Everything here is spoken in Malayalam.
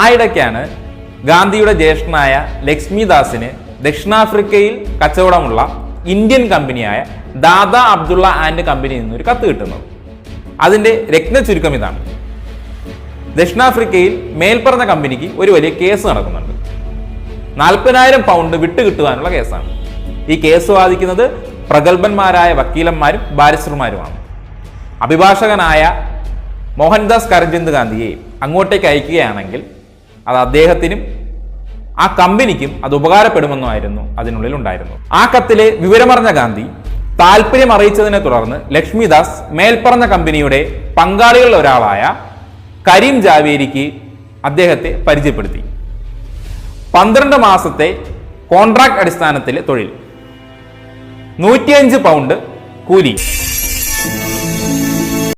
ആയിടയ്ക്കാണ് ഗാന്ധിയുടെ ജ്യേഷ്ഠനായ ലക്ഷ്മിദാസിന് ദക്ഷിണാഫ്രിക്കയിൽ കച്ചവടമുള്ള ഇന്ത്യൻ കമ്പനിയായ ദാദാ അബ്ദുള്ള ആൻഡ് കമ്പനിയിൽ നിന്നൊരു കത്ത് കിട്ടുന്നത്. അതിൻ്റെ രത്ന ചുരുക്കം ഇതാണ്. ദക്ഷിണാഫ്രിക്കയിൽ മേൽപ്പറഞ്ഞ കമ്പനിക്ക് ഒരു വലിയ കേസ് നടക്കുന്നുണ്ട്. 40,000 പൗണ്ട് വിട്ടുകിട്ടുവാനുള്ള കേസാണ്. ഈ കേസ് വാദിക്കുന്നത് പ്രഗത്ഭന്മാരായ വക്കീലന്മാരും ബാരിസ്റ്റർമാരുമാണ്. അഭിഭാഷകനായ മോഹൻദാസ് കരംചന്ദ് ഗാന്ധിയെ അങ്ങോട്ടേക്ക് അയക്കുകയാണെങ്കിൽ അത് അദ്ദേഹത്തിനും ആ കമ്പനിക്കും അത് ഉപകാരപ്പെടുമെന്നായിരുന്നു അതിനുള്ളിൽ ഉണ്ടായിരുന്നു. ആ കത്തിലെ വിവരമറിഞ്ഞ ഗാന്ധി താല്പര്യം അറിയിച്ചതിനെ തുടർന്ന് ലക്ഷ്മിദാസ് മേൽപ്പറഞ്ഞ കമ്പനിയുടെ പങ്കാളികളിൽ ഒരാളായ കരീം ജാവേരിക്ക് അദ്ദേഹത്തെ പരിചയപ്പെടുത്തി. 12 മാസത്തെ കോൺട്രാക്ട് അടിസ്ഥാനത്തിലെ തൊഴിൽ, 105 പൗണ്ട് കൂലി.